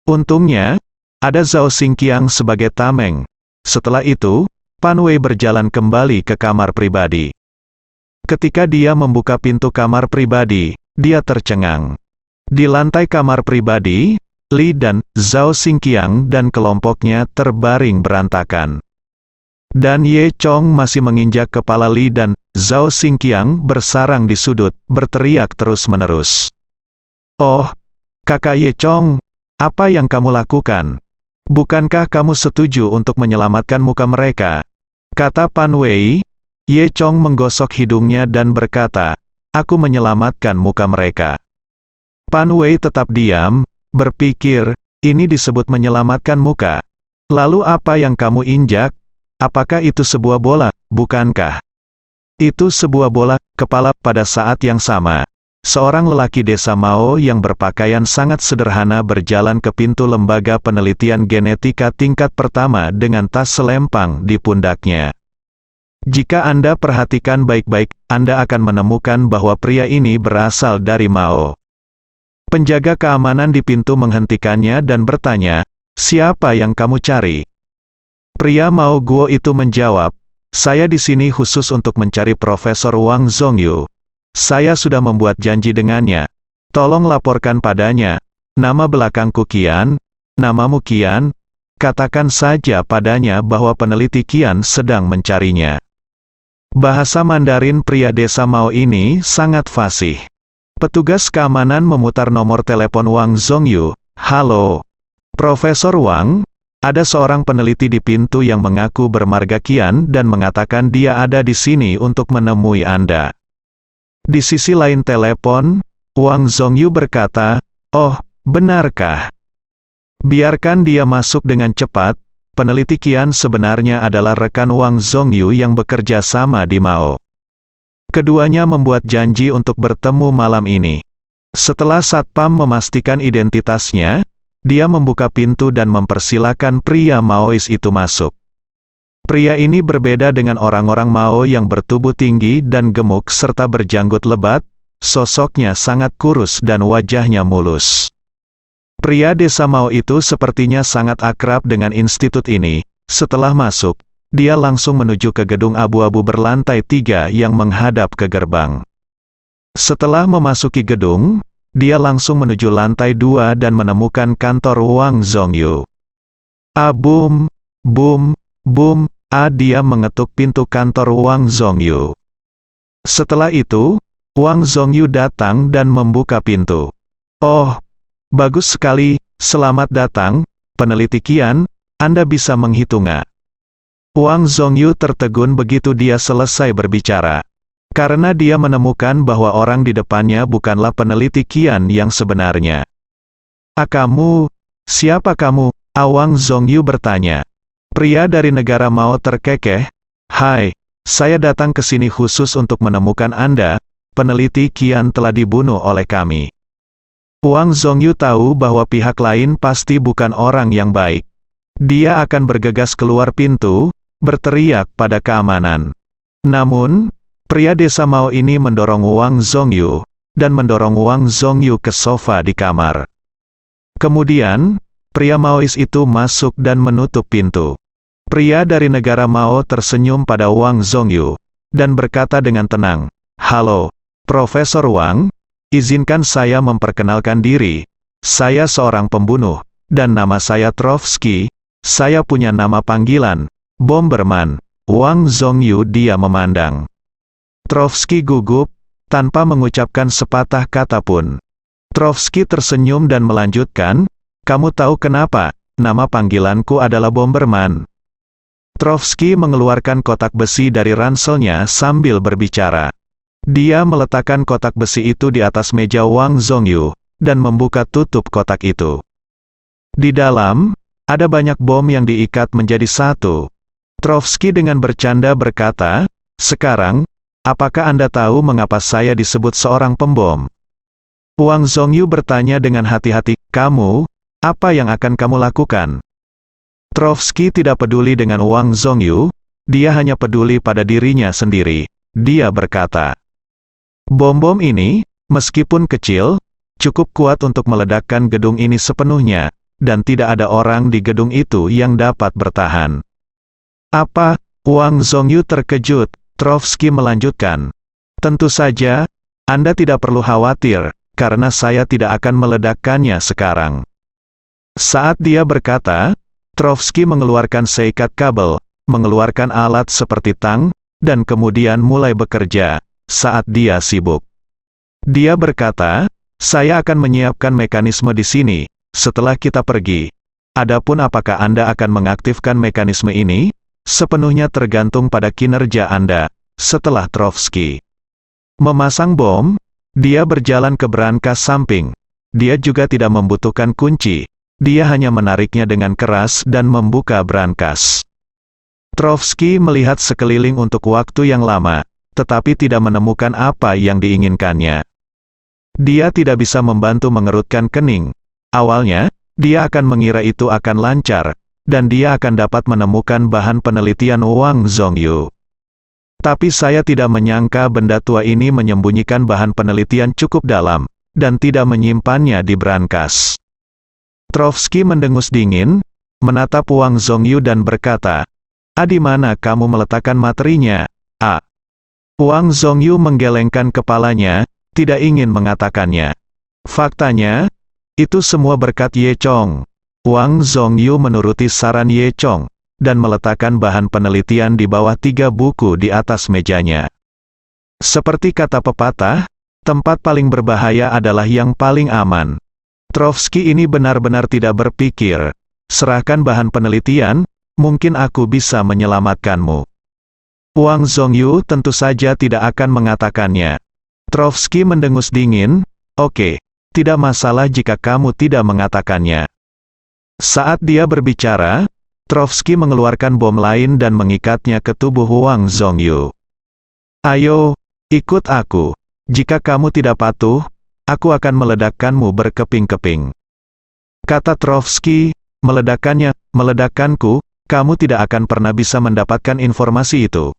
Untungnya, ada Zhao Xingqiang sebagai tameng. Setelah itu, Pan Wei berjalan kembali ke kamar pribadi. Ketika dia membuka pintu kamar pribadi, dia tercengang. Di lantai kamar pribadi, Li Dan, Zhao Xingqiang dan kelompoknya terbaring berantakan. Dan Ye Chong masih menginjak kepala Li Dan, Zhao Xingqiang bersarang di sudut, berteriak terus-menerus. Oh, kakak Ye Chong, apa yang kamu lakukan? Bukankah kamu setuju untuk menyelamatkan muka mereka? Kata Pan Wei. Ye Chong menggosok hidungnya dan berkata, aku menyelamatkan muka mereka. Pan Wei tetap diam, berpikir, ini disebut menyelamatkan muka. Lalu apa yang kamu injak? Apakah itu sebuah bola, bukankah? Itu sebuah bola, kepala. Pada saat yang sama, seorang lelaki desa Mao yang berpakaian sangat sederhana berjalan ke pintu lembaga penelitian genetika tingkat pertama dengan tas selempang di pundaknya. Jika Anda perhatikan baik-baik, Anda akan menemukan bahwa pria ini berasal dari Mao. Penjaga keamanan di pintu menghentikannya dan bertanya, siapa yang kamu cari? Pria Mao Guo itu menjawab, saya di sini khusus untuk mencari Profesor Wang Zhongyu. Saya sudah membuat janji dengannya. Tolong laporkan padanya. Nama belakangku Qian, namamu Qian. Katakan saja padanya bahwa peneliti Qian sedang mencarinya. Bahasa Mandarin pria desa Mao ini sangat fasih. Petugas keamanan memutar nomor telepon Wang Zhongyu. Halo, Profesor Wang, ada seorang peneliti di pintu yang mengaku bermarga Qian dan mengatakan dia ada di sini untuk menemui Anda. Di sisi lain telepon, Wang Zhongyu berkata, oh, benarkah? Biarkan dia masuk dengan cepat. Peneliti Qian sebenarnya adalah rekan Wang Zhongyu yang bekerja sama di Mao. Keduanya membuat janji untuk bertemu malam ini. Setelah Satpam memastikan identitasnya, dia membuka pintu dan mempersilakan pria Maois itu masuk. Pria ini berbeda dengan orang-orang Mao yang bertubuh tinggi dan gemuk serta berjanggut lebat, sosoknya sangat kurus dan wajahnya mulus. Pria desa Mao itu sepertinya sangat akrab dengan institut ini. Setelah masuk, dia langsung menuju ke gedung abu-abu berlantai 3 yang menghadap ke gerbang. Setelah memasuki gedung, dia langsung menuju lantai 2 dan menemukan kantor Wang Zhongyu. Boom, boom, boom, dia mengetuk pintu kantor Wang Zhongyu. Setelah itu, Wang Zhongyu datang dan membuka pintu. Oh, bagus sekali, selamat datang, peneliti Qian, Anda bisa menghitungnya. Wang Zhongyu tertegun begitu dia selesai berbicara. Karena dia menemukan bahwa orang di depannya bukanlah peneliti Qian yang sebenarnya. Kamu? Siapa kamu? Wang Zhongyu bertanya. Pria dari negara Mao terkekeh. Hai, saya datang ke sini khusus untuk menemukan Anda, peneliti Qian telah dibunuh oleh kami. Wang Zhongyu tahu bahwa pihak lain pasti bukan orang yang baik. Dia akan bergegas keluar pintu, berteriak pada keamanan. Namun, pria desa Mao ini mendorong Wang Zhongyu, dan mendorong Wang Zhongyu ke sofa di kamar. Kemudian, pria Maois itu masuk dan menutup pintu. Pria dari negara Mao tersenyum pada Wang Zhongyu, dan berkata dengan tenang, Halo, Profesor Wang, izinkan saya memperkenalkan diri. Saya seorang pembunuh, dan nama saya Trovsky. Saya punya nama panggilan, Bomberman. Wang Zhongyu dia memandang. Trovsky gugup, tanpa mengucapkan sepatah kata pun. Trovsky tersenyum dan melanjutkan, kamu tahu kenapa, nama panggilanku adalah Bomberman. Trovsky mengeluarkan kotak besi dari ranselnya sambil berbicara. Dia meletakkan kotak besi itu di atas meja Wang Zhongyu, dan membuka tutup kotak itu. Di dalam, ada banyak bom yang diikat menjadi satu. Trovsky dengan bercanda berkata, sekarang, apakah Anda tahu mengapa saya disebut seorang pembom? Wang Zhongyu bertanya dengan hati-hati, kamu, apa yang akan kamu lakukan? Trovsky tidak peduli dengan Wang Zhongyu, dia hanya peduli pada dirinya sendiri. Dia berkata, bom-bom ini, meskipun kecil, cukup kuat untuk meledakkan gedung ini sepenuhnya, dan tidak ada orang di gedung itu yang dapat bertahan. Apa? Wang Zhongyu terkejut. Trovsky melanjutkan. Tentu saja, Anda tidak perlu khawatir, karena saya tidak akan meledakkannya sekarang. Saat dia berkata, Trovsky mengeluarkan seikat kabel, mengeluarkan alat seperti tang, dan kemudian mulai bekerja, saat dia sibuk. Dia berkata, saya akan menyiapkan mekanisme di sini, setelah kita pergi. Adapun apakah Anda akan mengaktifkan mekanisme ini? Sepenuhnya tergantung pada kinerja Anda. Setelah Trovsky memasang bom, dia berjalan ke brankas samping. Dia juga tidak membutuhkan kunci. Dia hanya menariknya dengan keras dan membuka brankas. Trovsky melihat sekeliling untuk waktu yang lama, tetapi tidak menemukan apa yang diinginkannya. Dia tidak bisa membantu mengerutkan kening. Awalnya, dia akan mengira itu akan lancar, dan dia akan dapat menemukan bahan penelitian Wang Zhongyu. Tapi saya tidak menyangka benda tua ini menyembunyikan bahan penelitian cukup dalam, dan tidak menyimpannya di brankas. Trovsky mendengus dingin, menatap Wang Zhongyu dan berkata, di mana kamu meletakkan materinya? Wang Zhongyu menggelengkan kepalanya, tidak ingin mengatakannya. Faktanya, itu semua berkat Ye Chong. Wang Zhongyu menuruti saran Ye Chong, dan meletakkan bahan penelitian di bawah 3 buku di atas mejanya. Seperti kata pepatah, tempat paling berbahaya adalah yang paling aman. Trovsky ini benar-benar tidak berpikir, serahkan bahan penelitian, mungkin aku bisa menyelamatkanmu. Wang Zhongyu tentu saja tidak akan mengatakannya. Trovsky mendengus dingin, oke, tidak masalah jika kamu tidak mengatakannya. Saat dia berbicara, Trovsky mengeluarkan bom lain dan mengikatnya ke tubuh Wang Zhongyu. Ayo, ikut aku. Jika kamu tidak patuh, aku akan meledakkanmu berkeping-keping. Kata Trovsky, meledakkanku, kamu tidak akan pernah bisa mendapatkan informasi itu.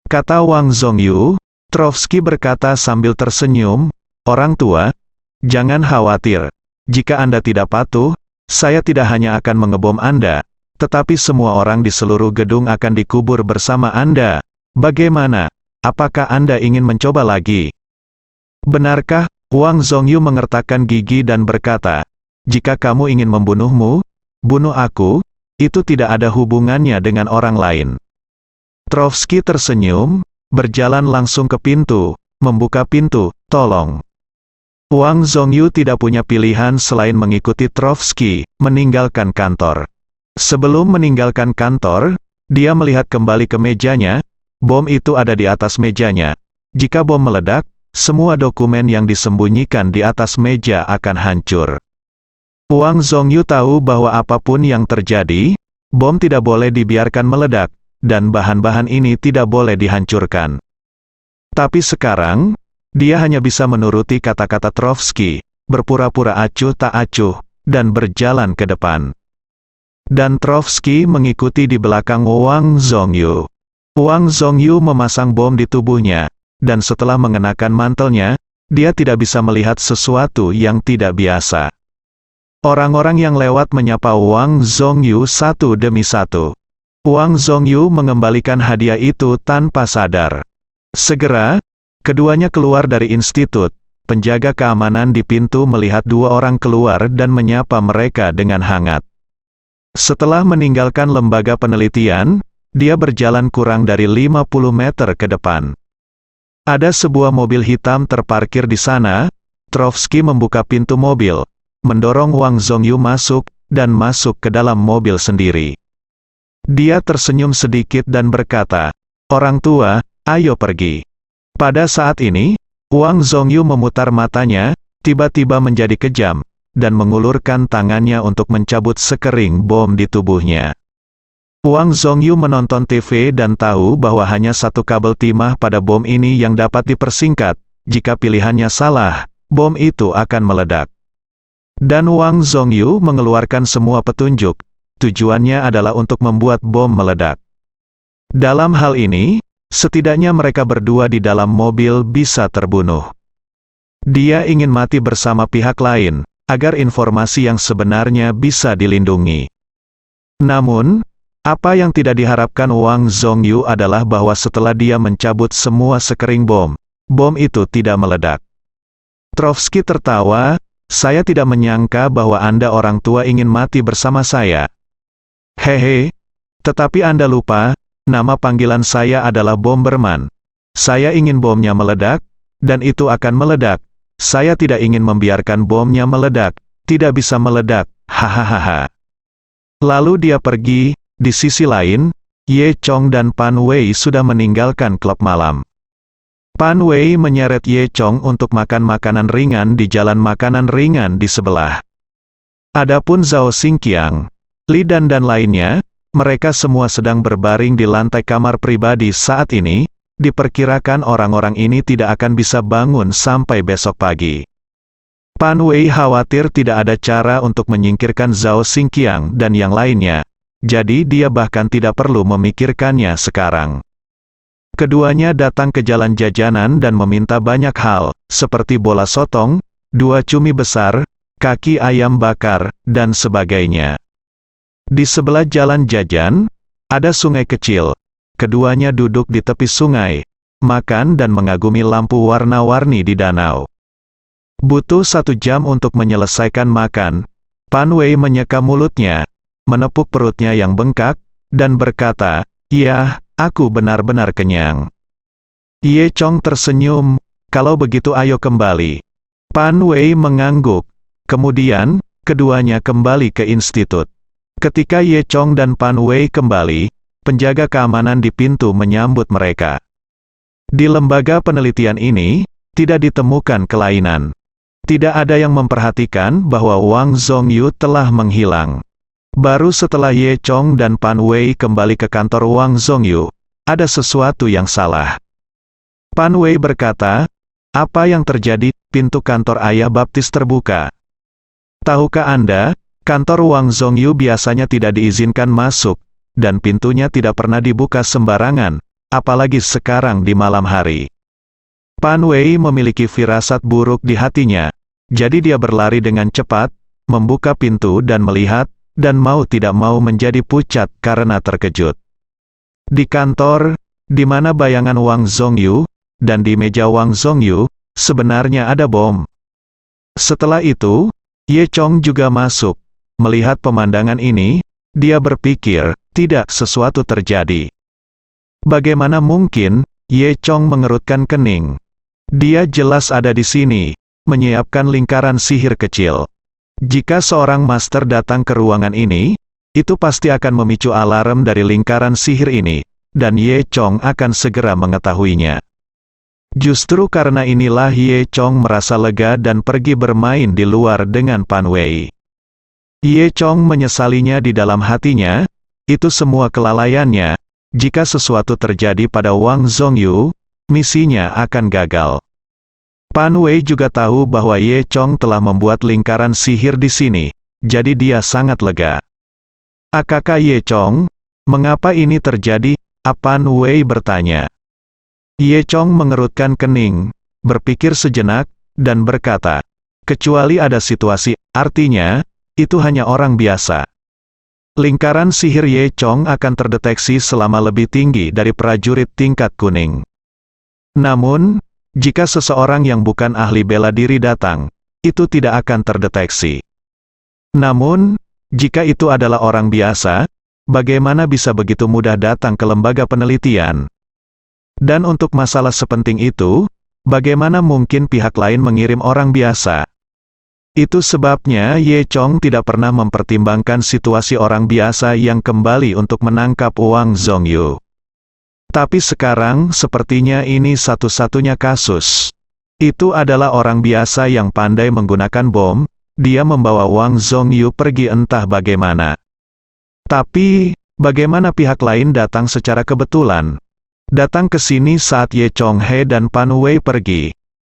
Kata Wang Zhongyu, Trovsky berkata sambil tersenyum, orang tua, jangan khawatir. Jika Anda tidak patuh, saya tidak hanya akan mengebom Anda, tetapi semua orang di seluruh gedung akan dikubur bersama Anda. Bagaimana? Apakah Anda ingin mencoba lagi? Benarkah? Wang Zhongyu mengertakkan gigi dan berkata, "Jika kamu ingin membunuhmu, bunuh aku, itu tidak ada hubungannya dengan orang lain." Trovsky tersenyum, berjalan langsung ke pintu, membuka pintu, "Tolong." Wang Zhongyu tidak punya pilihan selain mengikuti Trovsky, meninggalkan kantor. Sebelum meninggalkan kantor, dia melihat kembali ke mejanya, bom itu ada di atas mejanya. Jika bom meledak, semua dokumen yang disembunyikan di atas meja akan hancur. Wang Zhongyu tahu bahwa apapun yang terjadi, bom tidak boleh dibiarkan meledak, dan bahan-bahan ini tidak boleh dihancurkan. Tapi sekarang, dia hanya bisa menuruti kata-kata Trovsky, berpura-pura acuh tak acuh, dan berjalan ke depan. Dan Trovsky mengikuti di belakang Wang Zhongyu. Wang Zhongyu memasang bom di tubuhnya, dan setelah mengenakan mantelnya, dia tidak bisa melihat sesuatu yang tidak biasa. Orang-orang yang lewat menyapa Wang Zhongyu satu demi satu. Wang Zhongyu mengembalikan hadiah itu tanpa sadar. Segera, keduanya keluar dari institut. Penjaga keamanan di pintu melihat dua orang keluar dan menyapa mereka dengan hangat. Setelah meninggalkan lembaga penelitian, dia berjalan kurang dari 50 meter ke depan. Ada sebuah mobil hitam terparkir di sana. Trovsky membuka pintu mobil, mendorong Wang Zhongyu masuk, dan masuk ke dalam mobil sendiri. Dia tersenyum sedikit dan berkata, "Orang tua, ayo pergi." Pada saat ini, Wang Zhongyu memutar matanya, tiba-tiba menjadi kejam, dan mengulurkan tangannya untuk mencabut sekering bom di tubuhnya. Wang Zhongyu menonton TV dan tahu bahwa hanya satu kabel timah pada bom ini yang dapat dipersingkat. Jika pilihannya salah, bom itu akan meledak. Dan Wang Zhongyu mengeluarkan semua petunjuk. Tujuannya adalah untuk membuat bom meledak. Dalam hal ini, setidaknya mereka berdua di dalam mobil bisa terbunuh. Dia ingin mati bersama pihak lain, agar informasi yang sebenarnya bisa dilindungi. Namun, apa yang tidak diharapkan Wang Zhongyu adalah bahwa setelah dia mencabut semua sekering bom, bom itu tidak meledak. Trovsky tertawa, "Saya tidak menyangka bahwa Anda orang tua ingin mati bersama saya." "Hehe, tetapi Anda lupa, nama panggilan saya adalah Bomberman. Saya ingin bomnya meledak, dan itu akan meledak. Saya tidak ingin membiarkan bomnya meledak, tidak bisa meledak, hahaha." Lalu dia pergi. Di sisi lain, Ye Chong dan Pan Wei sudah meninggalkan klub malam. Pan Wei menyeret Ye Chong untuk makan makanan ringan di jalan makanan ringan di sebelah. Adapun Zhao Xingqiang, Li Dan lainnya, mereka semua sedang berbaring di lantai kamar pribadi saat ini. Diperkirakan orang-orang ini tidak akan bisa bangun sampai besok pagi. Pan Wei khawatir tidak ada cara untuk menyingkirkan Zhao Xingqiang dan yang lainnya, jadi dia bahkan tidak perlu memikirkannya sekarang. Keduanya datang ke jalan jajanan dan meminta banyak hal, seperti bola sotong, 2 cumi besar, kaki ayam bakar, dan sebagainya. Di sebelah jalan jajan, ada sungai kecil. Keduanya duduk di tepi sungai, makan dan mengagumi lampu warna-warni di danau. Butuh 1 jam untuk menyelesaikan makan. Pan Wei menyeka mulutnya, menepuk perutnya yang bengkak, dan berkata, "Ya, aku benar-benar kenyang." Ye Chong tersenyum, "Kalau begitu ayo kembali." Pan Wei mengangguk. Kemudian, keduanya kembali ke institut. Ketika Ye Chong dan Pan Wei kembali, penjaga keamanan di pintu menyambut mereka. Di lembaga penelitian ini, tidak ditemukan kelainan. Tidak ada yang memperhatikan bahwa Wang Zhongyu telah menghilang. Baru setelah Ye Chong dan Pan Wei kembali ke kantor Wang Zhongyu, ada sesuatu yang salah. Pan Wei berkata, "Apa yang terjadi? Pintu kantor ayah baptis terbuka. Tahukah Anda, kantor Wang Zhongyu biasanya tidak diizinkan masuk, dan pintunya tidak pernah dibuka sembarangan, apalagi sekarang di malam hari." Pan Wei memiliki firasat buruk di hatinya, jadi dia berlari dengan cepat, membuka pintu dan melihat, dan mau tidak mau menjadi pucat karena terkejut. Di kantor, di mana bayangan Wang Zhongyu, dan di meja Wang Zhongyu, sebenarnya ada bom, Setelah itu, Ye Chong juga masuk. Melihat pemandangan ini, dia berpikir, tidak sesuatu terjadi. Bagaimana mungkin, Ye Chong mengerutkan kening. Dia jelas ada di sini, menyiapkan lingkaran sihir kecil. Jika seorang master datang ke ruangan ini, itu pasti akan memicu alarm dari lingkaran sihir ini, dan Ye Chong akan segera mengetahuinya. Justru karena inilah Ye Chong merasa lega dan pergi bermain di luar dengan Pan Wei. Ye Chong menyesalinya di dalam hatinya, itu semua kelalaiannya. Jika sesuatu terjadi pada Wang Zhongyu, misinya akan gagal. Pan Wei juga tahu bahwa Ye Chong telah membuat lingkaran sihir di sini, jadi dia sangat lega. Kakak Ye Chong, mengapa ini terjadi? Pan Wei bertanya. Ye Chong mengerutkan kening, berpikir sejenak, dan berkata, kecuali ada situasi, artinya, itu hanya orang biasa. Lingkaran sihir Ye Chong akan terdeteksi selama lebih tinggi dari prajurit tingkat kuning. Namun, jika seseorang yang bukan ahli bela diri datang, itu tidak akan terdeteksi. Namun, jika itu adalah orang biasa, bagaimana bisa begitu mudah datang ke lembaga penelitian? Dan untuk masalah sepenting itu, bagaimana mungkin pihak lain mengirim orang biasa? Itu sebabnya Ye Chong tidak pernah mempertimbangkan situasi orang biasa yang kembali untuk menangkap Wang Zhongyu. Tapi sekarang, sepertinya ini satu-satunya kasus. Itu adalah orang biasa yang pandai menggunakan bom, dia membawa Wang Zhongyu pergi entah bagaimana. Tapi, bagaimana pihak lain datang secara kebetulan? Datang ke sini saat Ye Chong He dan Pan Wei pergi.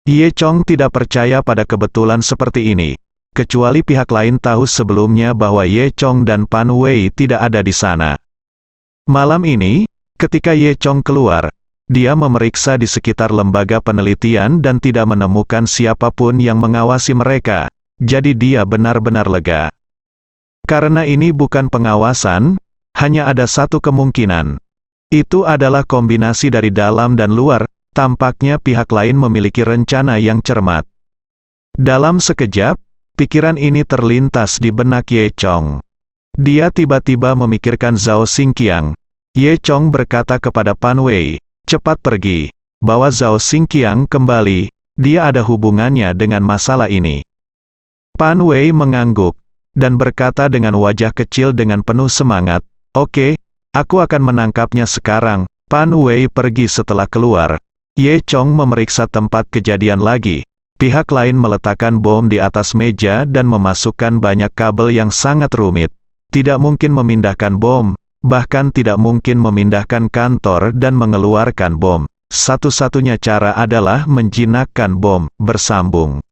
Ye Chong tidak percaya pada kebetulan seperti ini, kecuali pihak lain tahu sebelumnya bahwa Ye Chong dan Pan Wei tidak ada di sana. Malam ini, ketika Ye Chong keluar, dia memeriksa di sekitar lembaga penelitian dan tidak menemukan siapapun yang mengawasi mereka, jadi dia benar-benar lega. Karena ini bukan pengawasan, hanya ada satu kemungkinan. Itu adalah kombinasi dari dalam dan luar, tampaknya pihak lain memiliki rencana yang cermat. Dalam sekejap, pikiran ini terlintas di benak Ye Chong. Dia tiba-tiba memikirkan Zhao Xingqiang. Ye Chong berkata kepada Pan Wei, cepat pergi, bawa Zhao Xingqiang kembali, dia ada hubungannya dengan masalah ini. Pan Wei mengangguk, dan berkata dengan wajah kecil dengan penuh semangat, oke, aku akan menangkapnya sekarang. Pan Wei pergi setelah keluar. Ye Chong memeriksa tempat kejadian lagi. Pihak lain meletakkan bom di atas meja dan memasukkan banyak kabel yang sangat rumit. Tidak mungkin memindahkan bom, bahkan tidak mungkin memindahkan kantor dan mengeluarkan bom. Satu-satunya cara adalah menjinakkan bom bersambung.